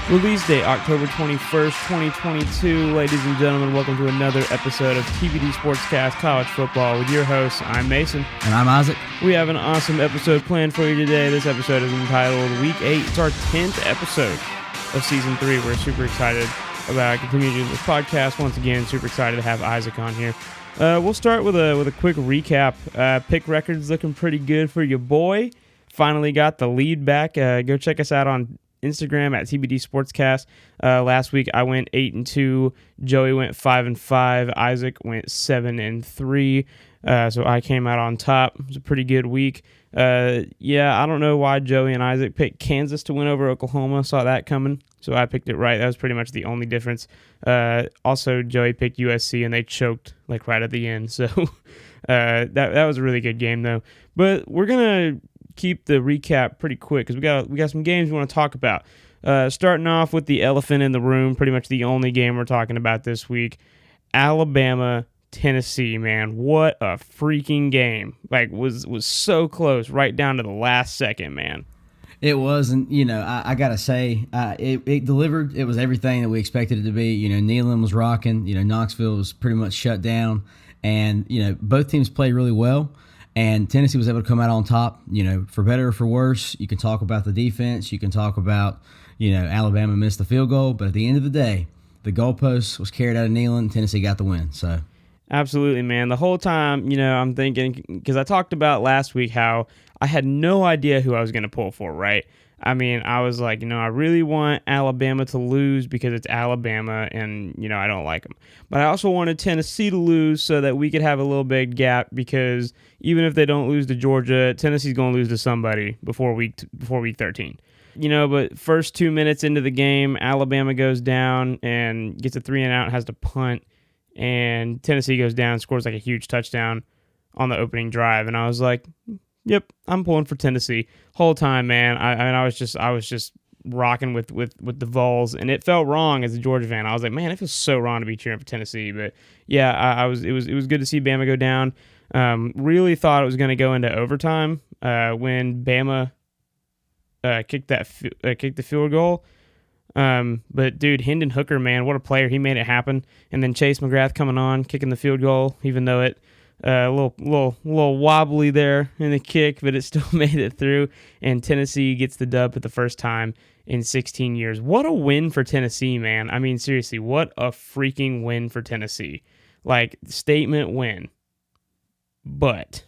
Release date, October 21st, 2022. Ladies and gentlemen, welcome to another episode of TBD SportsCast College Football with your hosts. I'm Mason. And I'm Isaac. We have an awesome episode planned for you today. This episode is entitled Week 8. It's our 10th episode of Season 3. We're super excited about continuing to do this podcast. Once again, super excited to have Isaac on here. We'll start with a quick recap. Pick record's looking pretty good for your boy. Finally got the lead back. Go check us out on Instagram at TBD SportsCast. Last week I went 8-2. Joey went 5-5. Isaac went 7-3. So I came out on top. It was a pretty good week. I don't know why Joey and Isaac picked Kansas to win over Oklahoma. Saw that coming, so I picked it right. That was pretty much the only difference. Also, Joey picked USC and they choked like right at the end. So that was a really good game though. But we're gonna keep the recap pretty quick because we got some games we want to talk about. Starting off with the elephant in the room, pretty much the only game we're talking about this week. Alabama, Tennessee, man. What a freaking game. Like, was so close right down to the last second, man. It was, and, I got to say, it delivered. It was everything that we expected it to be. Neyland was rocking. Knoxville was pretty much shut down. And, both teams played really well. And Tennessee was able to come out on top, for better or for worse. You can talk about the defense. You can talk about, Alabama missed the field goal. But at the end of the day, the goalpost was carried out of Neyland. Tennessee got the win. So, absolutely, man. The whole time, I'm thinking, because I talked about last week how I had no idea who I was going to pull for, right? I mean, I was like, I really want Alabama to lose because it's Alabama and, I don't like them. But I also wanted Tennessee to lose so that we could have a little big gap because even if they don't lose to Georgia, Tennessee's going to lose to somebody before week 13. But first 2 minutes into the game, Alabama goes down and gets a 3-and-out, has to punt, and Tennessee goes down, scores like a huge touchdown on the opening drive. And I was like, yep, I'm pulling for Tennessee. Whole time, man. I was just rocking with the Vols, and it felt wrong as a Georgia fan. I was like, man, it feels so wrong to be cheering for Tennessee. But yeah, it was good to see Bama go down. Really thought it was going to go into overtime when Bama kicked the field goal. But dude, Hendon Hooker, man, what a player. He made it happen. And then Chase McGrath coming on, kicking the field goal, even though it a little wobbly there in the kick, but it still made it through. And Tennessee gets the dub for the first time in 16 years. What a win for Tennessee, man. I mean, seriously, what a freaking win for Tennessee. Like, statement win. But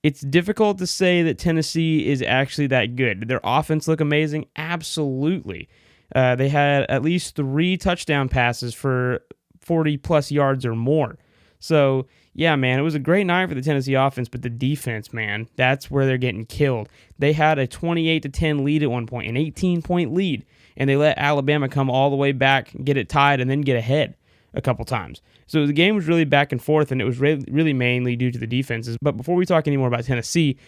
it's difficult to say that Tennessee is actually that good. Did their offense look amazing? Absolutely. They had at least 3 touchdown passes for 40-plus yards or more. So, yeah, man, it was a great night for the Tennessee offense, but the defense, man, that's where they're getting killed. They had a 28-10 lead at one point, an 18-point lead, and they let Alabama come all the way back, get it tied, and then get ahead a couple times. So the game was really back and forth, and it was really mainly due to the defenses. But before we talk any more about Tennessee,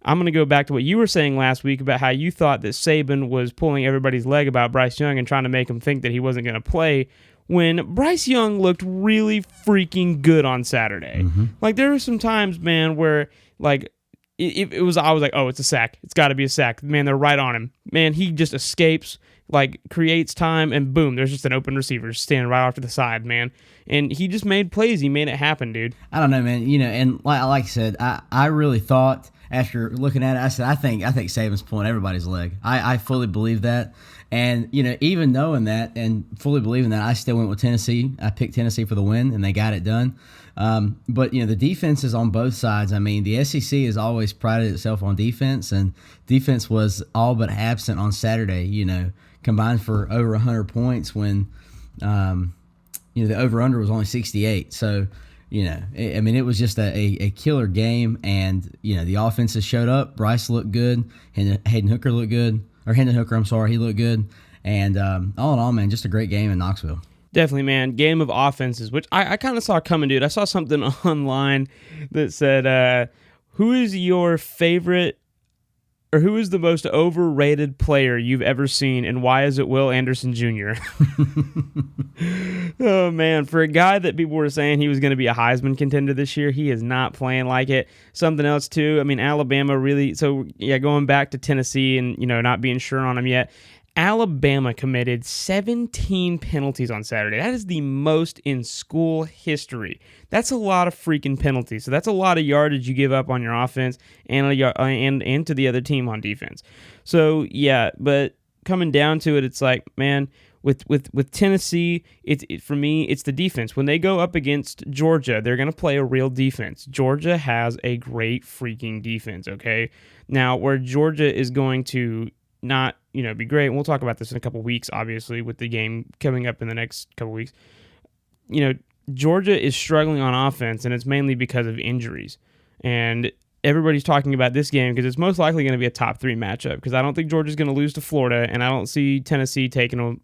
I'm going to go back to what you were saying last week about how you thought that Saban was pulling everybody's leg about Bryce Young and trying to make him think that he wasn't going to play, when Bryce Young looked really freaking good on Saturday. Mm-hmm. Like, there were some times, man, where, like, I was like, oh, it's a sack. It's got to be a sack. Man, they're right on him. Man, he just escapes, like, creates time, and boom, there's just an open receiver standing right off to the side, man. And he just made plays. He made it happen, dude. I don't know, man. And like I said, I really thought, after looking at it, I said, I think Saban's pulling everybody's leg. I fully believe that. And, even knowing that and fully believing that, I still went with Tennessee. I picked Tennessee for the win, and they got it done. But, the defense is on both sides. I mean, the SEC has always prided itself on defense, and defense was all but absent on Saturday, combined for over 100 points when, the over-under was only 68. So, it was just a killer game, and, the offenses showed up. Bryce looked good, and Hendon Hooker looked good. He looked good. And all in all, man, just a great game in Knoxville. Definitely, man. Game of offenses, which I kind of saw coming, dude. I saw something online that said, who is your favorite, or who is the most overrated player you've ever seen, and why is it Will Anderson Jr.? Oh, man. For a guy that people were saying he was going to be a Heisman contender this year, he is not playing like it. Something else, too. I mean, Alabama really... So, yeah, going back to Tennessee and, not being sure on him yet, Alabama committed 17 penalties on Saturday. That is the most in school history. That's a lot of freaking penalties. So that's a lot of yardage you give up on your offense and to the other team on defense. So yeah, but coming down to it, it's like, man, with Tennessee, for me, it's the defense. When they go up against Georgia, they're going to play a real defense. Georgia has a great freaking defense, okay? Now, where Georgia is going to not, be great, and we'll talk about this in a couple weeks, obviously, with the game coming up in the next couple weeks. Georgia is struggling on offense, and it's mainly because of injuries. And everybody's talking about this game because it's most likely going to be a top 3 matchup, because I don't think Georgia's going to lose to Florida, and I don't see Tennessee taking a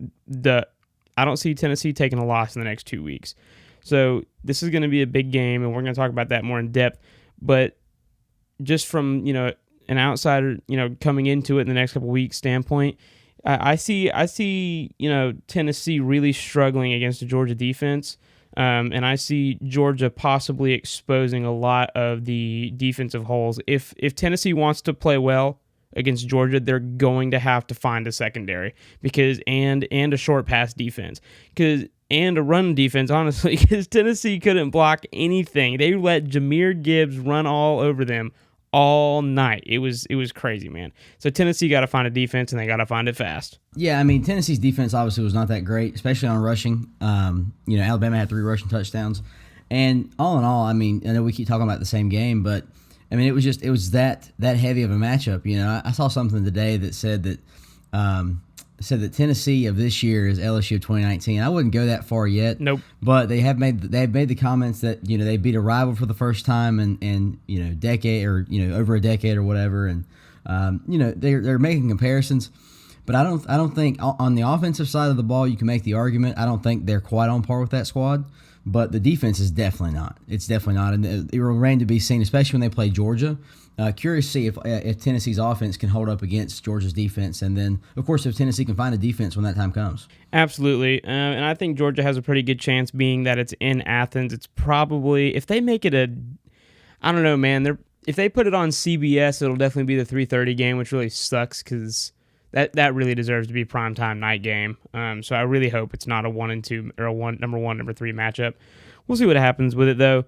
loss in the next 2 weeks. So this is going to be a big game, and we're going to talk about that more in depth. But just from an outsider coming into it in the next couple weeks standpoint, I see Tennessee really struggling against the Georgia defense. And I see Georgia possibly exposing a lot of the defensive holes. If Tennessee wants to play well against Georgia, they're going to have to find a secondary and a short pass defense and a run defense, honestly, because Tennessee couldn't block anything. They let Jahmyr Gibbs run all over them all night. It was crazy, man. So Tennessee got to find a defense, and they got to find it fast. Yeah, I mean, Tennessee's defense obviously was not that great, especially on rushing. Alabama had 3 rushing touchdowns. And all in all, I mean, I know we keep talking about the same game, but I mean, it was that heavy of a matchup. I saw something today that said that Tennessee of this year is LSU of 2019. I wouldn't go that far yet. Nope. But they have made the comments that they beat a rival for the first time in decade or over a decade or whatever, and they're making comparisons. But I don't think on the offensive side of the ball you can make the argument. I don't think they're quite on par with that squad. But the defense is definitely not. It's definitely not, and it will remain to be seen, especially when they play Georgia. Curious to see if Tennessee's offense can hold up against Georgia's defense, and then, of course, if Tennessee can find a defense when that time comes. Absolutely, and I think Georgia has a pretty good chance, being that it's in Athens. It's probably, if they make it I don't know, man. If they put it on CBS, it'll definitely be the 3:30 game, which really sucks because that really deserves to be a primetime night game. So I really hope it's not a 1 and 2 or a number 1, number 3 matchup. We'll see what happens with it, though.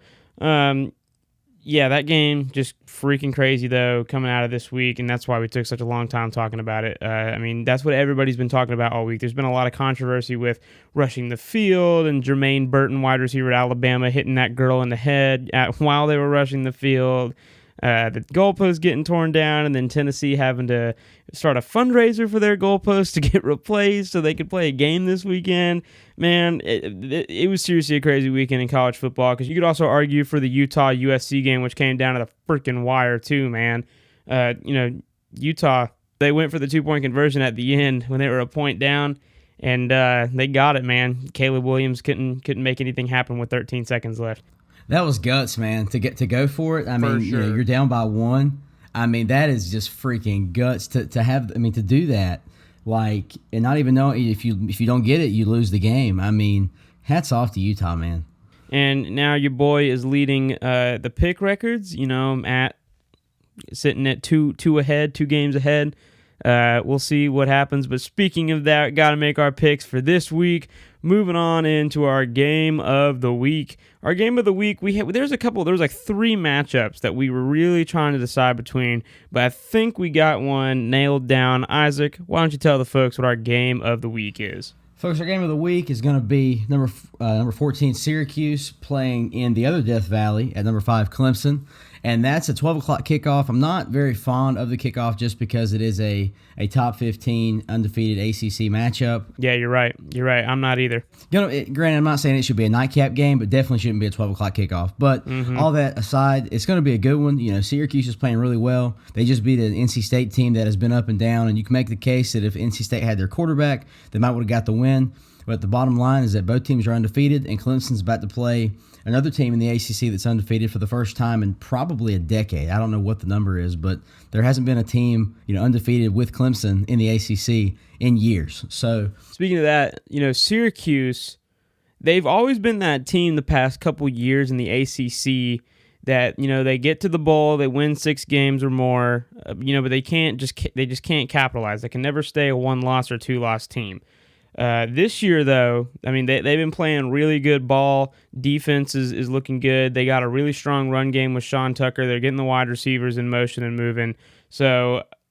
Yeah, that game just freaking crazy, though, coming out of this week, and that's why we took such a long time talking about it. I mean, that's what everybody's been talking about all week. There's been a lot of controversy with rushing the field and Jermaine Burton, wide receiver at Alabama, hitting that girl in the head while they were rushing the field. The goalpost getting torn down, and then Tennessee having to start a fundraiser for their goalpost to get replaced so they could play a game this weekend. Man, it was seriously a crazy weekend in college football, because you could also argue for the Utah-USC game, which came down to the freaking wire too, man. Utah, they went for the 2-point conversion at the end when they were a point down, and they got it, man. Caleb Williams couldn't make anything happen with 13 seconds left. That was guts, man, to go for it. I mean, sure. You're down by 1. I mean, that is just freaking guts to do that. Like, and not even know if you don't get it, you lose the game. I mean, hats off to Utah, man. And now your boy is leading the pick records. Sitting at 2 games ahead. We'll see what happens. But speaking of that, got to make our picks for this week. Moving on into our game of the week. Our game of the week, there's like 3 matchups that we were really trying to decide between, but I think we got one nailed down. Isaac, why don't you tell the folks what our game of the week is? Folks, our game of the week is going to be number 14 Syracuse playing in the other Death Valley at number 5 Clemson. And that's a 12 o'clock kickoff. I'm not very fond of the kickoff just because it is a top 15 undefeated ACC matchup. Yeah, you're right. I'm not either. Granted, I'm not saying it should be a nightcap game, but definitely shouldn't be a 12 o'clock kickoff. But all that aside, it's going to be a good one. Syracuse is playing really well. They just beat an NC State team that has been up and down, and you can make the case that if NC State had their quarterback, they might would have got the win. But the bottom line is that both teams are undefeated, and Clemson's about to play another team in the ACC that's undefeated for the first time in probably a decade. I don't know what the number is, but there hasn't been a team, undefeated with Clemson in the ACC in years. So, speaking of that, Syracuse, they've always been that team the past couple years in the ACC that, they get to the bowl, they win 6 games or more, but they just can't capitalize. They can never stay a 1-loss or 2-loss team. This year, though, I mean, they've been playing really good ball. Defense is looking good. They got a really strong run game with Sean Tucker. They're getting the wide receivers in motion and moving,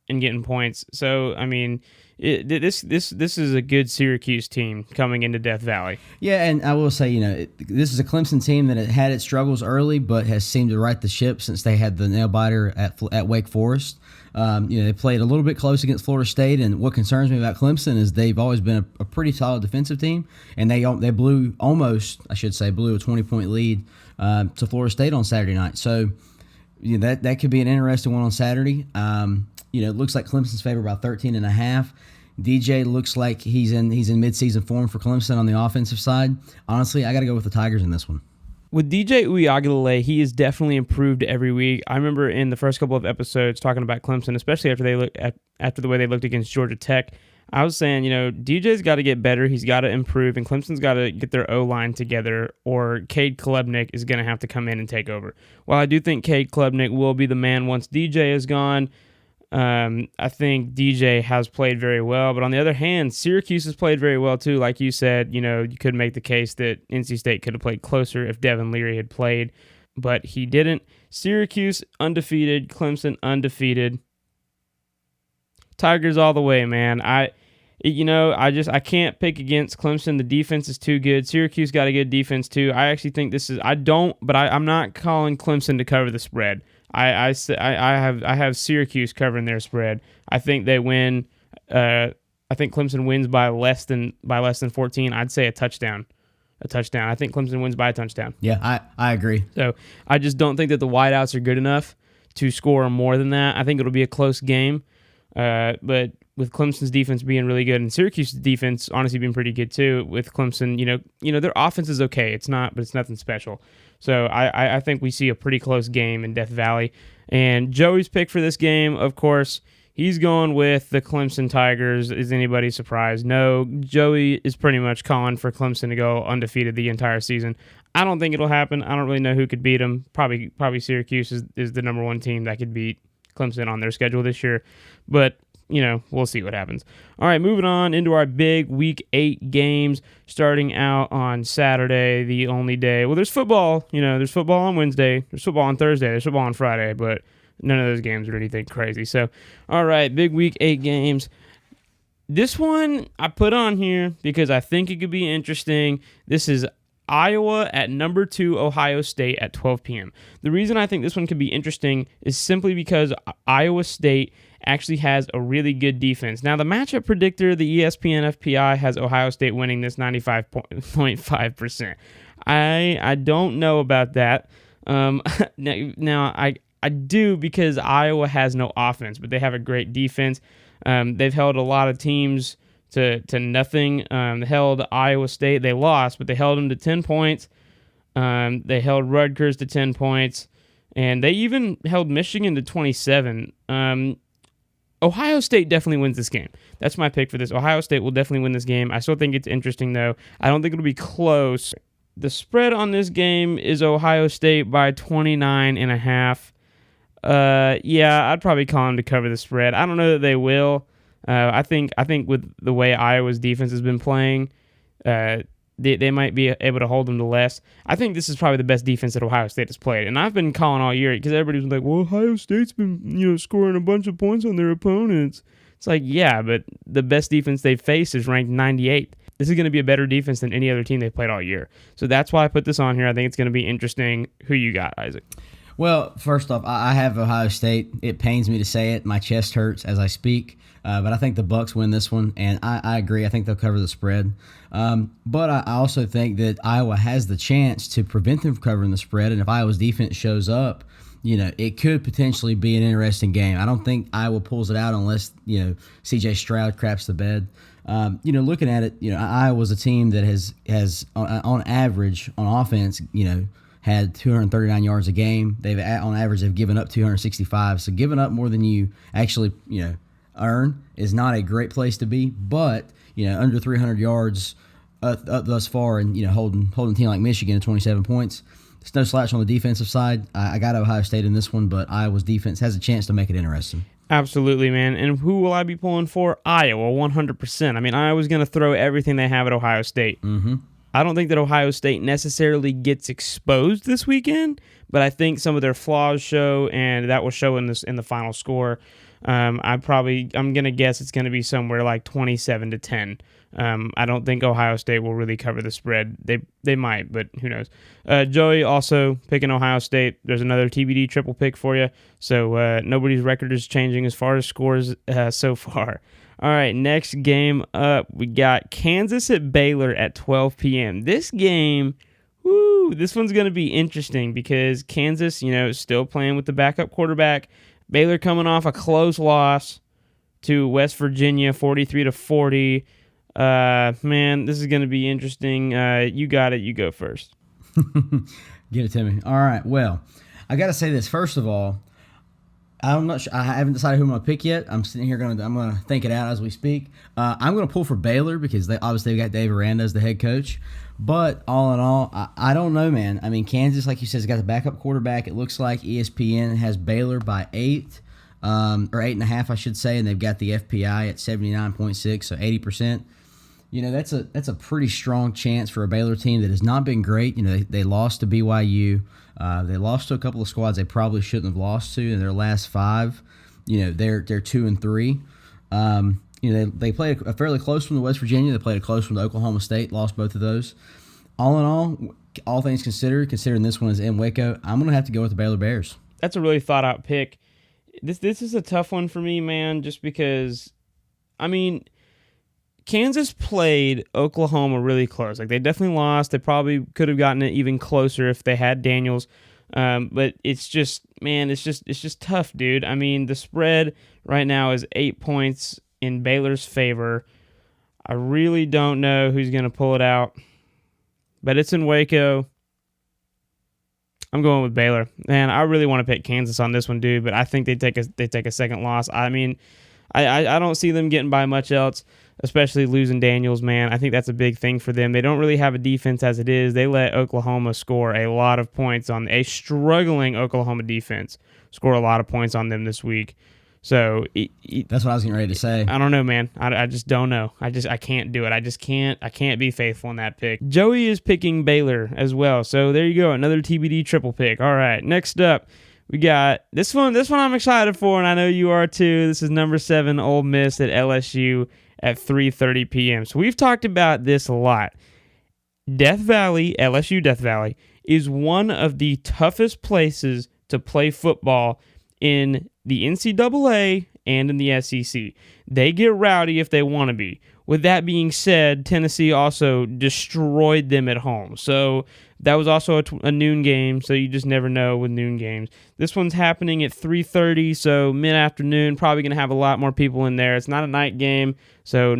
and getting points. So, I mean, this is a good Syracuse team coming into Death Valley. Yeah, and I will say, this is a Clemson team that had its struggles early, but has seemed to right the ship since they had the nail biter at Wake Forest. They played a little bit close against Florida State, and what concerns me about Clemson is they've always been a pretty solid defensive team, and they blew a 20-point lead to Florida State on Saturday night. So that could be an interesting one on Saturday. It looks like Clemson's favored by 13.5. DJ looks like he's in midseason form for Clemson on the offensive side. Honestly, I got to go with the Tigers in this one. With DJ Uiagalelei, he is definitely improved every week. I remember in the first couple of episodes talking about Clemson, especially after the way they looked against Georgia Tech. I was saying, DJ's got to get better. He's got to improve, and Clemson's got to get their O-line together, or Cade Klubnik is going to have to come in and take over. While I do think Cade Klubnik will be the man once DJ is gone, I think DJ has played very well. But on the other hand, Syracuse has played very well too. Like you said, you could make the case that NC State could have played closer if Devin Leary had played, but he didn't. Syracuse undefeated, Clemson undefeated. Tigers all the way, man. I can't pick against Clemson. The defense is too good. Syracuse got a good defense too. I actually think I'm not calling Clemson to cover the spread. I have Syracuse covering their spread. I think they win. I think Clemson wins by less than 14. I'd say a touchdown. I think Clemson wins by a touchdown. Yeah, I agree. So I just don't think that the wideouts are good enough to score more than that. I think it'll be a close game. But with Clemson's defense being really good and Syracuse's defense honestly being pretty good too, with Clemson, their offense is okay. It's nothing special. So I think we see a pretty close game in Death Valley. And Joey's pick for this game, of course, he's going with the Clemson Tigers. Is anybody surprised? No, Joey is pretty much calling for Clemson to go undefeated the entire season. I don't think it'll happen. I don't really know who could beat them. Probably Syracuse is the number one team that could beat Clemson on their schedule this year. But we'll see what happens. All right, moving on into our big Week 8 games, starting out on Saturday, the only day. Well, there's football. There's football on Wednesday. There's football on Thursday. There's football on Friday, but none of those games are anything crazy. So, all right, big Week 8 games. This one I put on here because I think it could be interesting. This is Iowa at number 2 Ohio State at 12 p.m. The reason I think this one could be interesting is simply because Iowa State actually has a really good defense. Now, the matchup predictor, the ESPN FPI, has Ohio State winning this 95.5%. I don't know about that. Now, I do because Iowa has no offense, but they have a great defense. They've held a lot of teams to nothing. They held Iowa State. They lost, but they held them to 10 points. They held Rutgers to 10 points, and they even held Michigan to 27. Ohio State definitely wins this game. That's my pick for this. Ohio State will definitely win this game. I still think it's interesting, though. I don't think it'll be close. The spread on this game is Ohio State by 29.5. Yeah, I'd probably call them to cover the spread. I don't know that they will. I think with the way Iowa's defense has been playing, they might be able to hold them to less. I think this is probably the best defense that Ohio State has played. And I've been calling all year because everybody's like, well, Ohio State's been scoring a bunch of points on their opponents. It's like, yeah, but the best defense they've faced is ranked 98th. This is going to be a better defense than any other team they've played all year. So that's why I put this on here. I think it's going to be interesting. Who you got, Isaac? Well, first off, I have Ohio State. It pains me to say it. My chest hurts as I speak. But I think the Bucs win this one, and I agree. I think they'll cover the spread. But I also think that Iowa has the chance to prevent them from covering the spread, and if Iowa's defense shows up, it could potentially be an interesting game. I don't think Iowa pulls it out unless, C.J. Stroud craps the bed. Looking at it, Iowa's a team that has on average, on offense, had 239 yards a game. On average, they've given up 265. So giving up more than you actually, earn is not a great place to be. But, under 300 yards thus far, and holding a team like Michigan to 27 points. There's no slouch on the defensive side. I got Ohio State in this one, but Iowa's defense has a chance to make it interesting. Absolutely, man. And who will I be pulling for? Iowa, 100%. I mean, Iowa's going to throw everything they have at Ohio State. Mm-hmm. I don't think that Ohio State necessarily gets exposed this weekend, but I think some of their flaws show, and that will show in the final score. I'm going to guess it's going to be somewhere like 27-10. I don't think Ohio State will really cover the spread. They might, but who knows? Joey also picking Ohio State. There's another TBD triple pick for you. So nobody's record is changing as far as scores so far. All right, next game up, we got Kansas at Baylor at 12 p.m. This game, this one's going to be interesting because Kansas, is still playing with the backup quarterback. Baylor coming off a close loss to West Virginia, 43-40. Man, this is going to be interesting. You got it. You go first. Give it to me. All right. Well, I got to say this. First of all, I'm not sure. I haven't decided who I'm going to pick yet. I'm sitting here I'm going to think it out as we speak. I'm going to pull for Baylor because they got Dave Aranda as the head coach. But all in all, I don't know, man. I mean, Kansas, like you said, has got the backup quarterback. It looks like ESPN has Baylor by 8, or 8.5, I should say, and they've got the FPI at 79.6, so 80%. That's a pretty strong chance for a Baylor team that has not been great. They lost to BYU. They lost to a couple of squads they probably shouldn't have lost to in their last 5. They're 2-3. They played a fairly close one to West Virginia. They played a close one to Oklahoma State. Lost both of those. All in all things considered, considering this one is in Waco, I'm going to have to go with the Baylor Bears. That's a really thought-out pick. This is a tough one for me, man, just because, Kansas played Oklahoma really close. Like, they definitely lost. They probably could have gotten it even closer if they had Daniels. But it's just tough, dude. I mean, the spread right now is 8 points in Baylor's favor. I really don't know who's going to pull it out. But it's in Waco. I'm going with Baylor. Man, I really want to pick Kansas on this one, dude, but I think they take a second loss. I mean, I don't see them getting by much else, especially losing Daniels, man. I think that's a big thing for them. They don't really have a defense as it is. They let Oklahoma score a lot of points on a struggling Oklahoma defense. Score a lot of points on them this week. So that's what I was getting ready to say. I don't know, man. I just don't know. I can't do it. I can't be faithful in that pick. Joey is picking Baylor as well. So there you go. Another TBD triple pick. All right. Next up, we got this one. This one I'm excited for, and I know you are too. This is number 7, Ole Miss at LSU at 3:30 p.m. So we've talked about this a lot. Death Valley, LSU Death Valley, is one of the toughest places to play football in the NCAA and in the SEC. They get rowdy if they want to be. With that being said, Tennessee also destroyed them at home. So that was also a noon game, so you just never know with noon games. This one's happening at 3:30, so mid-afternoon, probably going to have a lot more people in there. It's not a night game, so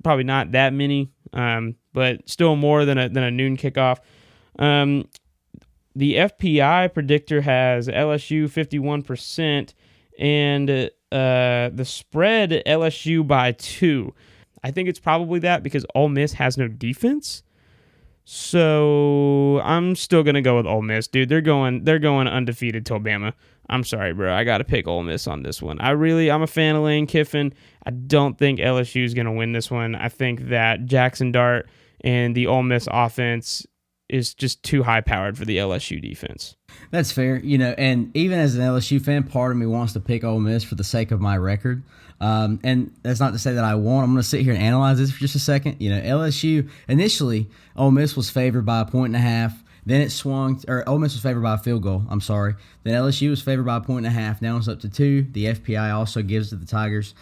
probably not that many, but still more than a noon kickoff. The FPI predictor has LSU 51%, and the spread LSU by 2. I think it's probably that because Ole Miss has no defense. So I'm still gonna go with Ole Miss, dude. They're going undefeated till Bama. I'm sorry, bro. I gotta pick Ole Miss on this one. I'm a fan of Lane Kiffin. I don't think LSU is gonna win this one. I think that Jackson Dart and the Ole Miss offense is just too high powered for the LSU defense. That's fair, and even as an LSU fan, part of me wants to pick Ole Miss for the sake of my record. And that's not to say that I won't. I'm going to sit here and analyze this for just a second. LSU, initially, Ole Miss was favored by 1.5. Then it swung, or Ole Miss was favored by a field goal. I'm sorry. Then LSU was favored by 1.5. Now it's up to 2. The FPI also gives to the Tigers.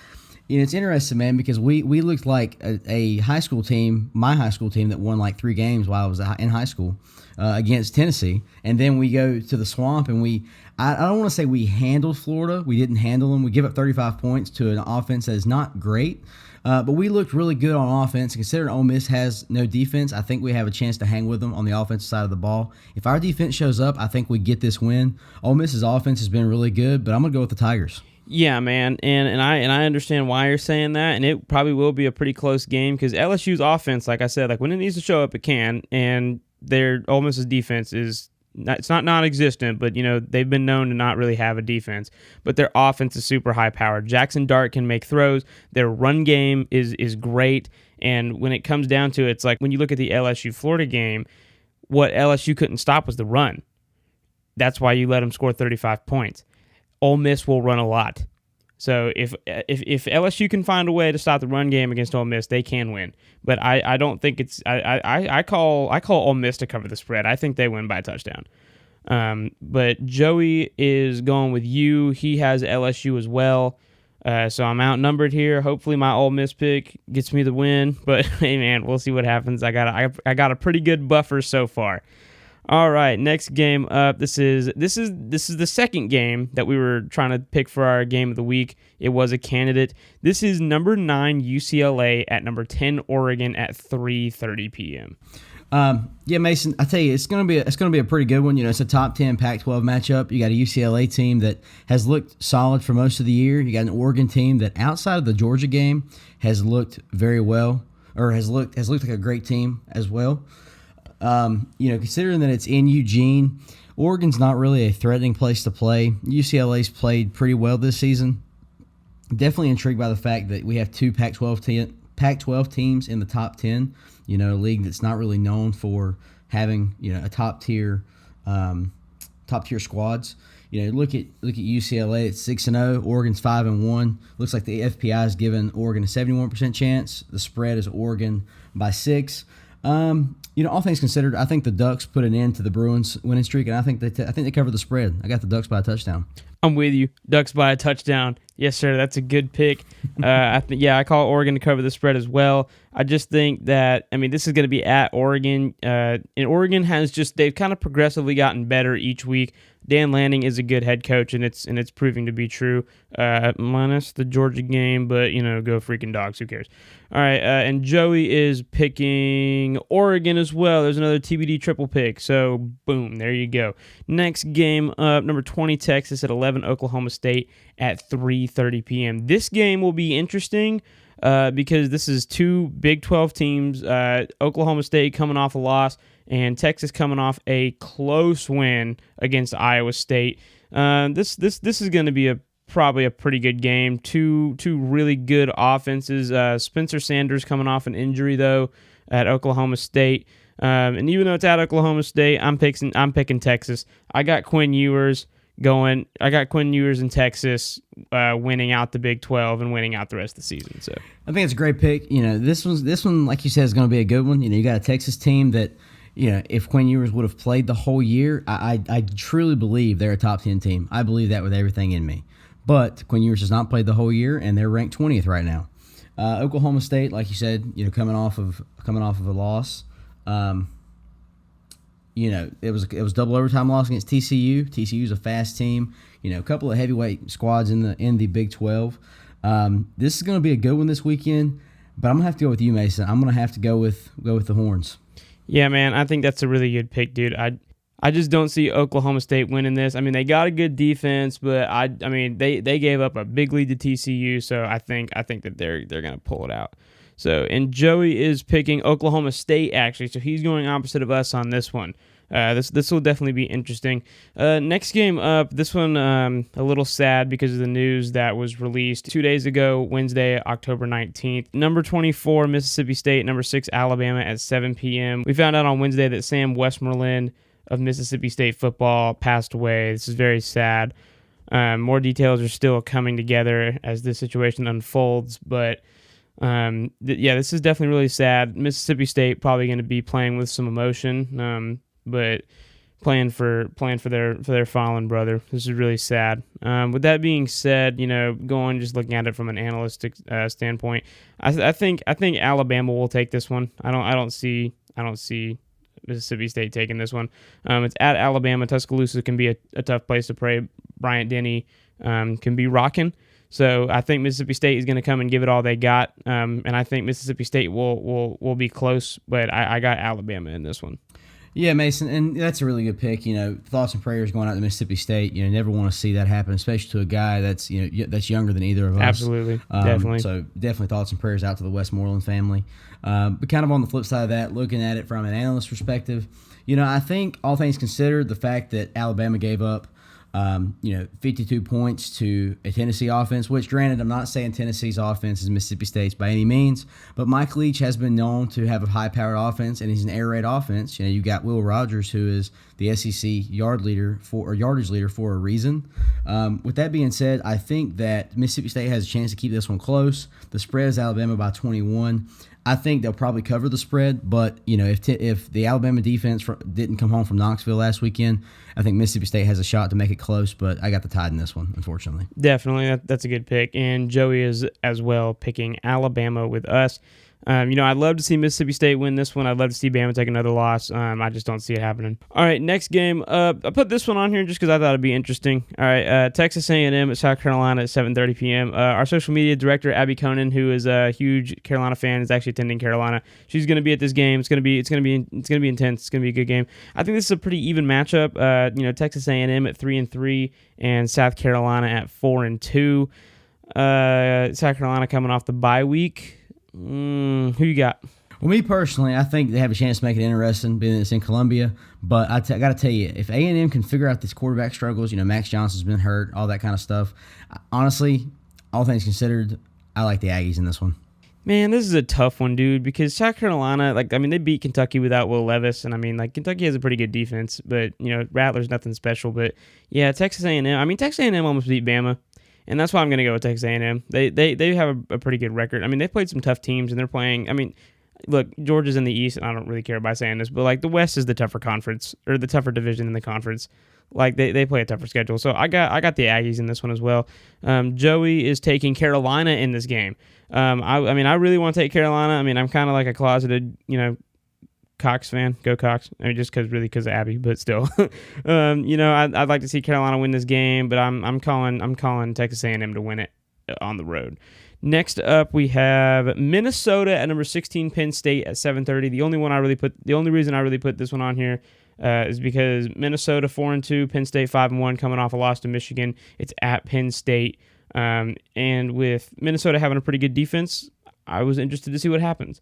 It's interesting, man, because we looked like a high school team, my high school team, that won like 3 games while I was in high school against Tennessee. And then we go to the Swamp, and I don't want to say we handled Florida. We didn't handle them. We give up 35 points to an offense that is not great. But we looked really good on offense. Considering Ole Miss has no defense, I think we have a chance to hang with them on the offensive side of the ball. If our defense shows up, I think we get this win. Ole Miss's offense has been really good, but I'm going to go with the Tigers. Yeah, man, and I understand why you're saying that, and it probably will be a pretty close game because LSU's offense, like I said, like when it needs to show up, it can, and their Ole Miss's defense is it's not non-existent, but they've been known to not really have a defense, but their offense is super high powered. Jackson Dart can make throws. Their run game is great, and when it comes down to it, it's like when you look at the LSU Florida game, what LSU couldn't stop was the run. That's why you let them score 35 points. Ole Miss will run a lot. So if LSU can find a way to stop the run game against Ole Miss, they can win. But I don't think it's I call Ole Miss to cover the spread. I think they win by a touchdown. But Joey is going with you. He has LSU as well. So I'm outnumbered here. Hopefully my Ole Miss pick gets me the win. But hey man, we'll see what happens. I got a pretty good buffer so far. All right, next game up. This is the second game that we were trying to pick for our game of the week. It was a candidate. This is number 9 UCLA at number 10 Oregon at 3:30 p.m. Yeah, Mason, I tell you, it's gonna be a pretty good one. It's a top 10 Pac-12 matchup. You got a UCLA team that has looked solid for most of the year. You got an Oregon team that, outside of the Georgia game, has looked very well, or has looked like a great team as well. Considering that it's in Eugene, Oregon's not really a threatening place to play. UCLA's played pretty well this season. Definitely intrigued by the fact that we have two Pac-12 teams in the top 10. A league that's not really known for having a top tier squads. Look at UCLA. It's 6-0. Oregon's 5-1. Looks like the FPI has given Oregon a 71% chance. The spread is Oregon by 6. All things considered, I think the Ducks put an end to the Bruins winning streak, and I think they cover the spread. I got the Ducks by a touchdown. I'm with you. Ducks by a touchdown. Yes, sir. That's a good pick. I call Oregon to cover the spread as well. I just think that, this is going to be at Oregon. And Oregon they've kind of progressively gotten better each week. Dan Lanning is a good head coach, and it's proving to be true. Minus the Georgia game, but go freaking Dogs. Who cares? All right, and Joey is picking Oregon as well. There's another TBD triple pick. So boom, there you go. Next game up, number 20 Texas at 11 Oklahoma State at 3:30 p.m. This game will be interesting. Because this is two Big 12 teams, Oklahoma State coming off a loss and Texas coming off a close win against Iowa State. This is going to be probably a pretty good game. Two really good offenses. Spencer Sanders coming off an injury though at Oklahoma State, and even though it's at Oklahoma State, I'm picking Texas. I got Quinn Ewers in Texas winning out the Big 12 and winning out the rest of the season. So I think it's a great pick. This one, like you said, is going to be a good one. You got a Texas team that, if Quinn Ewers would have played the whole year, I truly believe they're a top 10 team. I believe that with everything in me. But Quinn Ewers has not played the whole year, and they're ranked 20th right now. Oklahoma State, like you said, coming off of a loss. It was double overtime loss against TCU. TCU's a fast team. A couple of heavyweight squads in the Big 12. This is going to be a good one this weekend, but I'm gonna have to go with you, Mason. I'm gonna have to go with the Horns. Yeah, man, I think that's a really good pick, dude. I just don't see Oklahoma State winning this. They got a good defense, but they gave up a big lead to TCU, so I think that they're gonna pull it out. So, and Joey is picking Oklahoma State, actually, so he's going opposite of us on this one. This will definitely be interesting. Next game up, this one a little sad because of the news that was released 2 days ago, Wednesday, October 19th. Number 24, Mississippi State. Number 6, Alabama at 7 p.m. We found out on Wednesday that Sam Westmoreland of Mississippi State football passed away. This is very sad. More details are still coming together as this situation unfolds, but this is definitely really sad. Mississippi State probably going to be playing with some emotion, but playing for their fallen brother. This is really sad. With that being said, just looking at it from an analytic standpoint, I think Alabama will take this one. I don't see Mississippi State taking this one. It's at Alabama. Tuscaloosa can be a tough place to play. Bryant Denny can be rocking. So I think Mississippi State is going to come and give it all they got, and I think Mississippi State will be close, but I got Alabama in this one. Yeah, Mason, and that's a really good pick. Thoughts and prayers going out to Mississippi State. Never want to see that happen, especially to a guy that's that's younger than either of us. Absolutely, definitely. So definitely thoughts and prayers out to the Westmoreland family. But kind of on the flip side of that, looking at it from an analyst perspective, I think all things considered, the fact that Alabama gave up 52 points to a Tennessee offense, which granted, I'm not saying Tennessee's offense is Mississippi State's by any means, but Mike Leach has been known to have a high-powered offense, and he's an air raid offense. You got Will Rogers, who is the SEC yardage leader for a reason. With that being said, I think that Mississippi State has a chance to keep this one close. The spread is Alabama by 21. I think they'll probably cover the spread, but if the Alabama defense didn't come home from Knoxville last weekend, I think Mississippi State has a shot to make it close. But I got the Tide in this one, unfortunately. Definitely, that's a good pick, and Joey is as well picking Alabama with us. I'd love to see Mississippi State win this one. I'd love to see Bama take another loss. I just don't see it happening. All right, next game. I put this one on here just because I thought it'd be interesting. All right, Texas A&M at South Carolina at 7:30 p.m. Our social media director Abby Conan, who is a huge Carolina fan, is actually attending Carolina. She's going to be at this game. It's going to be intense. It's going to be a good game. I think this is a pretty even matchup. Texas A&M at 3-3 and South Carolina at 4-2. South Carolina coming off the bye week. Who you got? Well, me personally, I think they have a chance to make it interesting, being it's in Columbia. But I got to tell you, if A&M can figure out these quarterback struggles, Max Johnson's been hurt, all that kind of stuff. Honestly, all things considered, I like the Aggies in this one. Man, this is a tough one, dude, because South Carolina, they beat Kentucky without Will Levis, and Kentucky has a pretty good defense, but Rattler's nothing special. But yeah, Texas A&M. Texas A&M almost beat Bama. And that's why I'm going to go with Texas A&M. They have a pretty good record. They've played some tough teams, and they're playing. Look, Georgia's in the East, and I don't really care by saying this, but the West is the tougher conference, or the tougher division in the conference. They play a tougher schedule. So I got the Aggies in this one as well. Joey is taking Carolina in this game. I really want to take Carolina. I'm kind of like a closeted, Cox fan. Go Cox. Just because of Abby, but still. I'd like to see Carolina win this game, but I'm calling Texas A&M to win it on the road. Next up, we have Minnesota at number 16, Penn State at 7:30. The only reason I really put this one on here is because Minnesota 4-2, Penn State 5-1, coming off a loss to Michigan. It's at Penn State, and with Minnesota having a pretty good defense, I was interested to see what happens.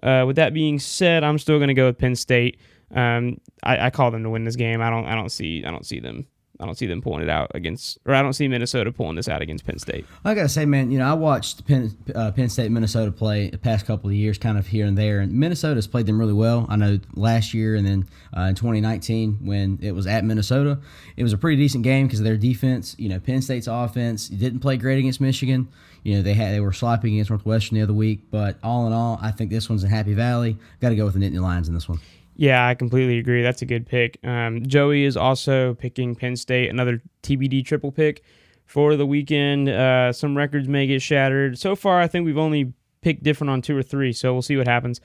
With that being said, I'm still going to go with Penn State. I call them to win this game. I don't see them pulling it out against, or I don't see Minnesota pulling this out against Penn State. I gotta say, man, I watched Penn State Minnesota play the past couple of years, kind of here and there, and Minnesota's played them really well. I know last year and then in 2019 when it was at Minnesota, it was a pretty decent game because of their defense. Penn State's offense didn't play great against Michigan. They were sloppy against Northwestern the other week, but all in all, I think this one's in Happy Valley. Got to go with the Nittany Lions in this one. Yeah, I completely agree. That's a good pick. Joey is also picking Penn State, another TBD triple pick for the weekend. Some records may get shattered. So far, I think we've only picked different on 2 or 3, so we'll see what happens.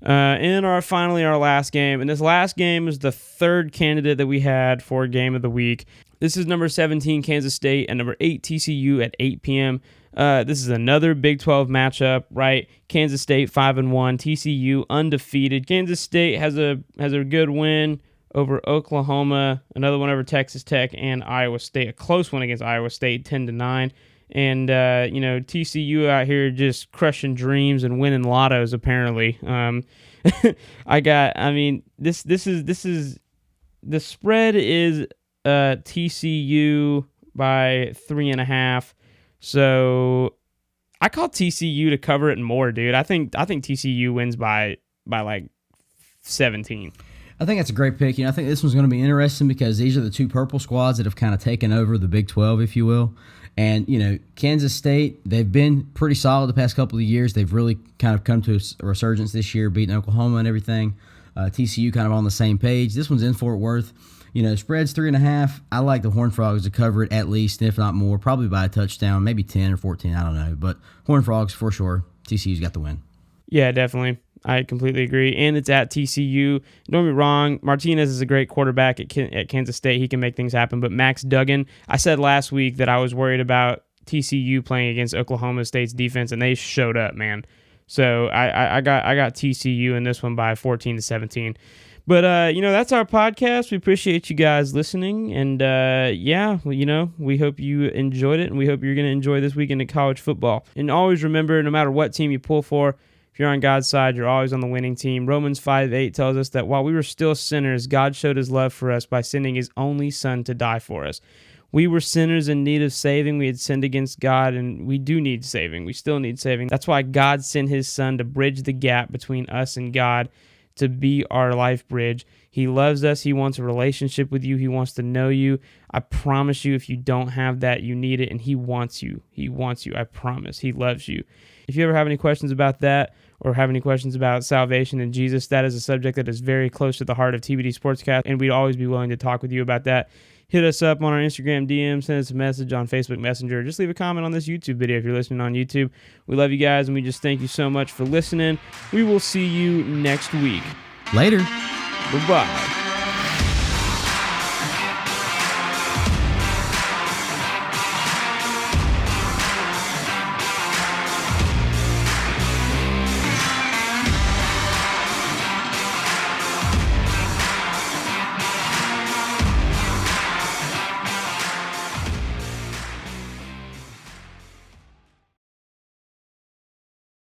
In our last game, and this last game is the third candidate that we had for Game of the Week. This is number 17, Kansas State, and number 8, TCU at 8 p.m. This is another Big 12 matchup, right? Kansas State 5-1, TCU undefeated. Kansas State has a good win over Oklahoma, another one over Texas Tech and Iowa State, a close one against Iowa State, 10-9. And TCU out here just crushing dreams and winning lottos apparently. This is the spread is TCU by 3.5. So I call TCU to cover it more, dude. I think TCU wins by 17. I think that's a great pick. I think this one's going to be interesting because these are the two purple squads that have kind of taken over the Big 12, if you will. And, Kansas State, they've been pretty solid the past couple of years. They've really kind of come to a resurgence this year, beating Oklahoma and everything. TCU kind of on the same page. This one's in Fort Worth. Spread's 3.5. I like the Horned Frogs to cover it at least, if not more, probably by a touchdown, maybe 10 or 14, I don't know. But Horned Frogs for sure. TCU's got the win. Yeah, definitely. I completely agree. And it's at TCU. Don't get me wrong, Martinez is a great quarterback at Kansas State. He can make things happen. But Max Duggan, I said last week that I was worried about TCU playing against Oklahoma State's defense, and they showed up, man. So I got TCU in this one by 14-17. But, that's our podcast. We appreciate you guys listening. And, we hope you enjoyed it, and we hope you're going to enjoy this weekend of college football. And always remember, no matter what team you pull for, if you're on God's side, you're always on the winning team. Romans 5:8 tells us that while we were still sinners, God showed his love for us by sending his only son to die for us. We were sinners in need of saving. We had sinned against God, and we do need saving. We still need saving. That's why God sent his son to bridge the gap between us and God, to be our life bridge. He loves us. He wants a relationship with you. He wants to know you. I promise you, if you don't have that, you need it, and he wants you. He wants you. I promise. He loves you. If you ever have any questions about that or have any questions about salvation and Jesus, that is a subject that is very close to the heart of TBD SportsCast, and we'd always be willing to talk with you about that. Hit us up on our Instagram DM, send us a message on Facebook Messenger, just leave a comment on this YouTube video if you're listening on YouTube. We love you guys, and we just thank you so much for listening. We will see you next week. Later. Bye-bye.